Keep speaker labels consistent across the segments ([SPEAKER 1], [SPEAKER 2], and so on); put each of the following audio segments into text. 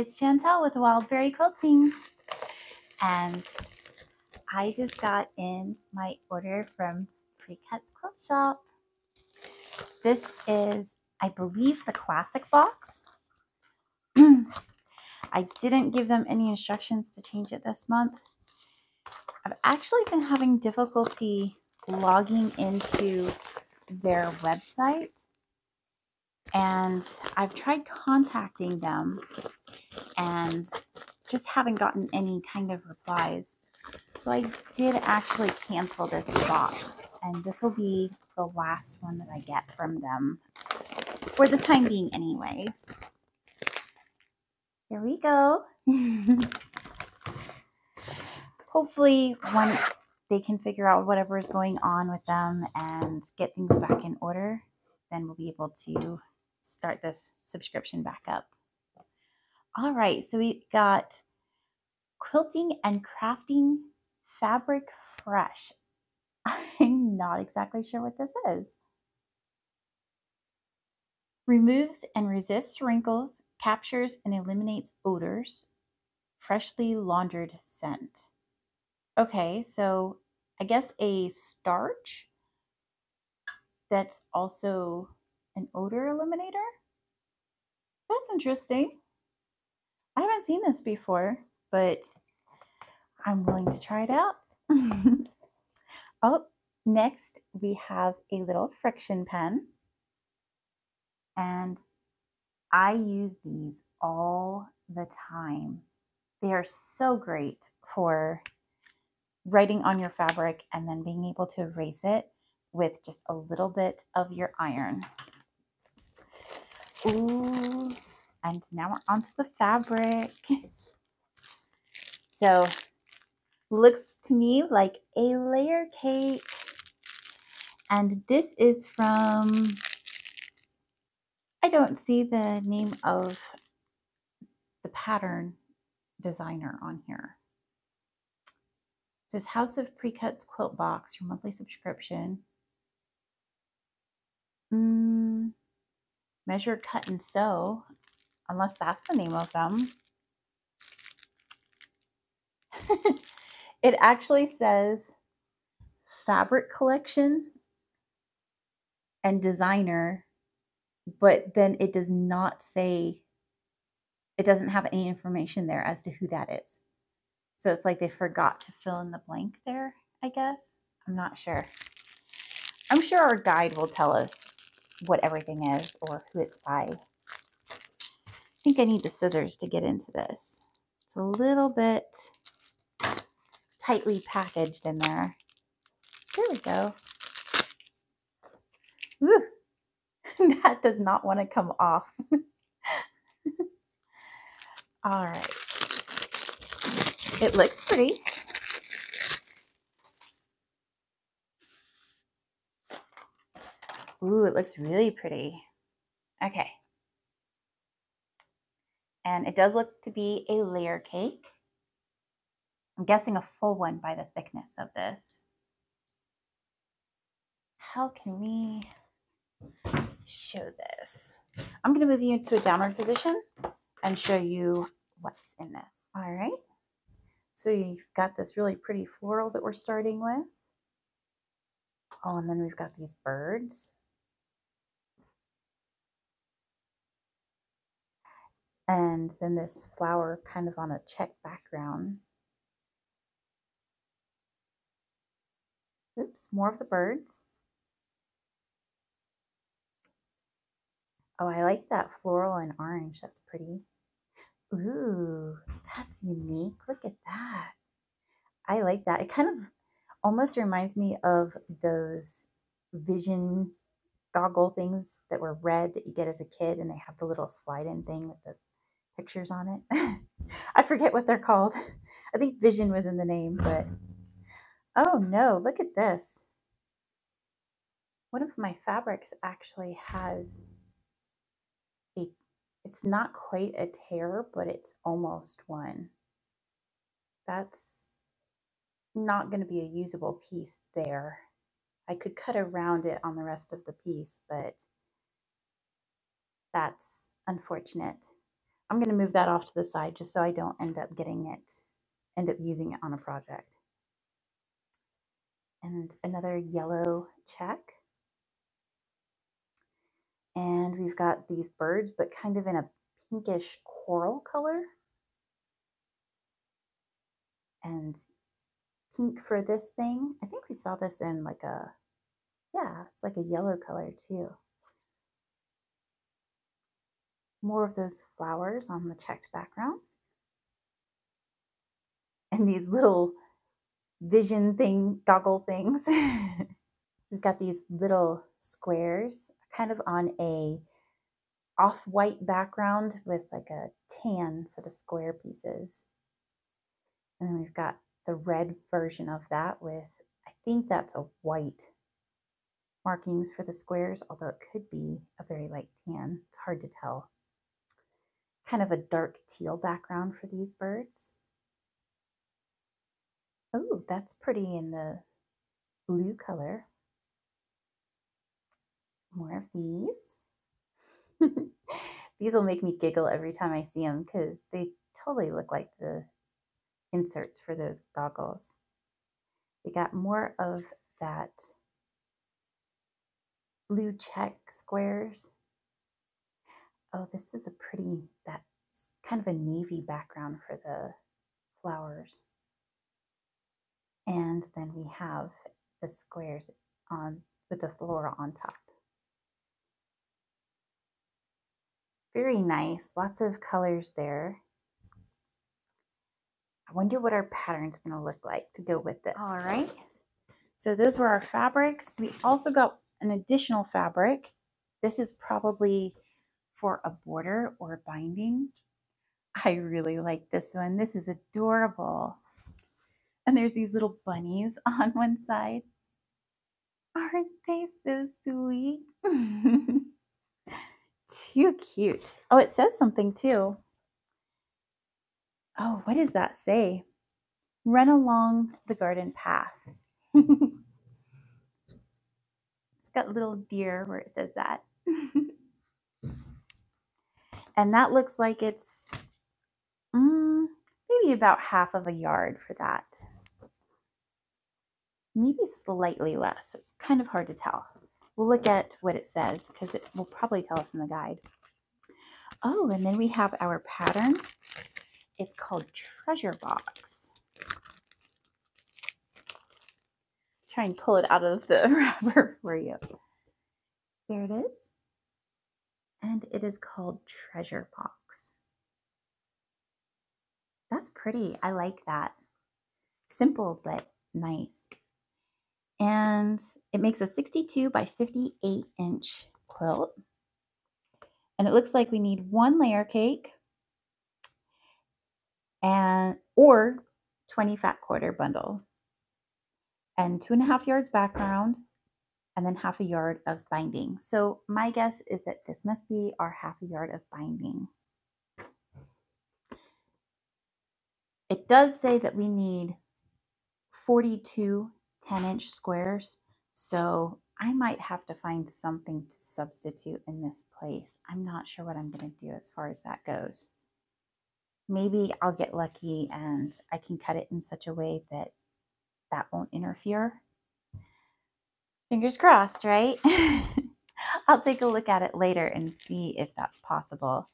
[SPEAKER 1] it's Chantel with Wildberry Quilting, and I just got in my order from Precuts Quilt Shop. This is, I believe, the classic box. I didn't give them any instructions to change it this month. I've actually been having difficulty logging into their website, and I've tried contacting them and just haven't gotten any kind of replies. So I did actually cancel this box, and this will be the last one that I get from them for the time being anyways. Here we go. Hopefully once they can figure out whatever is going on with them and get things back in order, then we'll be able to start this subscription back up. All right, so we got Quilting and Crafting Fabric Fresh. I'm not exactly sure what this is. Removes and resists wrinkles, captures and eliminates odors, freshly laundered scent. Okay, so I guess a starch that's also an odor eliminator? That's interesting. I haven't seen this before, but I'm willing to try it out. Oh, next we have a little friction pen, and I use these all the time. They are so great for writing on your fabric and then being able to erase it with just a little bit of your iron. Ooh, and now we're onto the fabric. So, looks to me like a layer cake. And this is from, I don't see the name of the pattern designer on here. It says House of Precuts Quilt Box, your monthly subscription. Measure, Cut, and Sew, unless that's the name of them. It actually says fabric collection and designer, but then it does not say, it doesn't have any information there as to who that is. So it's like they forgot to fill in the blank there, I guess. I'm not sure. I'm sure our guide will tell us what everything is or who it's by. I think I need the scissors to get into this. It's a little bit tightly packaged in there. There we go. Woo! That does not want to come off. All right. It looks pretty. Ooh, it looks really pretty. Okay. And it does look to be a layer cake. I'm guessing a full one by the thickness of this. How can we show this? I'm going to move you into a downward position and show you what's in this. All right. So you've got this really pretty floral that we're starting with. Oh, and then we've got these birds. And then this flower kind of on a check background. Oops, more of the birds. Oh, I like that floral and orange. That's pretty. Ooh, that's unique. Look at that. I like that. It kind of almost reminds me of those vision goggle things that were red that you get as a kid, and they have the little slide-in thing with the pictures on it. I forget what they're called. I think vision was in the name, but oh no, look at this. One of my fabrics actually has a, it's not quite a tear, but it's almost one. That's not going to be a usable piece there. I could cut around it on the rest of the piece, but that's unfortunate. I'm going to move that off to the side just so I don't end up using it on a project. And another yellow check. And we've got these birds, but kind of in a pinkish coral color. And pink for this thing. I think we saw this in like it's like a yellow color too. More of those flowers on the checked background. And these little vision goggle things. We've got these little squares kind of on a off-white background with like a tan for the square pieces. And then we've got the red version of that with, I think that's a white markings for the squares, although it could be a very light tan. It's hard to tell. Kind of a dark teal background for these birds. Oh, that's pretty in the blue color. More of these. These will make me giggle every time I see them because they totally look like the inserts for those goggles. We got more of that blue check squares. Oh, this is that's kind of a navy background for the flowers. And then we have the squares with the flora on top. Very nice, lots of colors there. I wonder what our pattern's gonna look like to go with this. All right, so those were our fabrics. We also got an additional fabric. This is probably for a border or binding. I really like this one. This is adorable. And there's these little bunnies on one side. Aren't they so sweet? Too cute. Oh, it says something too. Oh, what does that say? Run along the garden path. It's got a little deer where it says that. And that looks like it's maybe about half of a yard for that. Maybe slightly less. It's kind of hard to tell. We'll look at what it says because it will probably tell us in the guide. Oh, and then we have our pattern. It's called Treasure Box. Try and pull it out of the wrapper for you. There it is. And it is called Treasure Box. That's pretty. I like that. Simple, but nice. And it makes a 62 by 58 inch quilt. And it looks like we need 1 layer cake or 20 fat quarter bundle and 2.5 yards background and then half a yard of binding. So my guess is that this must be our half a yard of binding. It does say that we need 42 10-inch squares, so I might have to find something to substitute in this place. I'm not sure what I'm going to do as far as that goes. Maybe I'll get lucky and I can cut it in such a way that that won't interfere. Fingers crossed, right? I'll take a look at it later and see if that's possible.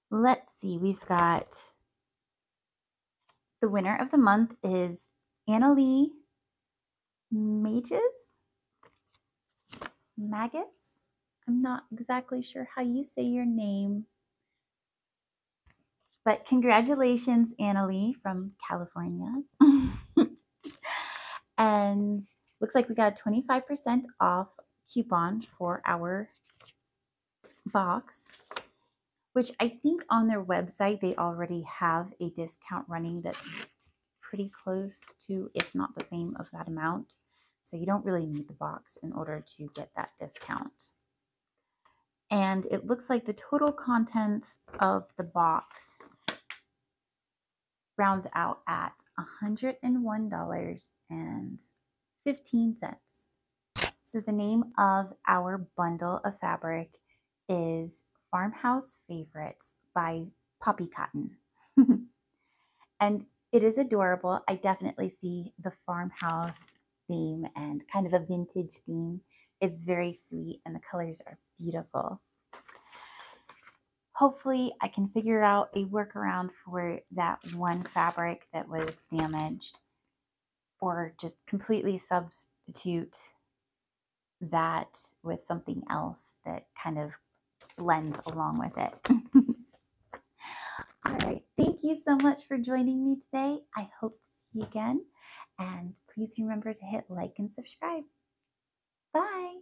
[SPEAKER 1] Let's see, we've got the winner of the month is Annalie Magus. I'm not exactly sure how you say your name, but congratulations, Annalie from California. And looks like we got a 25% off coupon for our box, which I think on their website they already have a discount running that's pretty close to, if not the same, of that amount. So you don't really need the box in order to get that discount. And it looks like the total contents of the box rounds out at $101.15. So the name of our bundle of fabric is Farmhouse Favorites by poppy cotton. And it is adorable. I definitely see the farmhouse theme and kind of a vintage theme. It's very sweet and the colors are beautiful. Hopefully I can figure out a workaround for that one fabric that was damaged, or just completely substitute that with something else that kind of blends along with it. All right. Thank you so much for joining me today. I hope to see you again. And please remember to hit like and subscribe. Bye.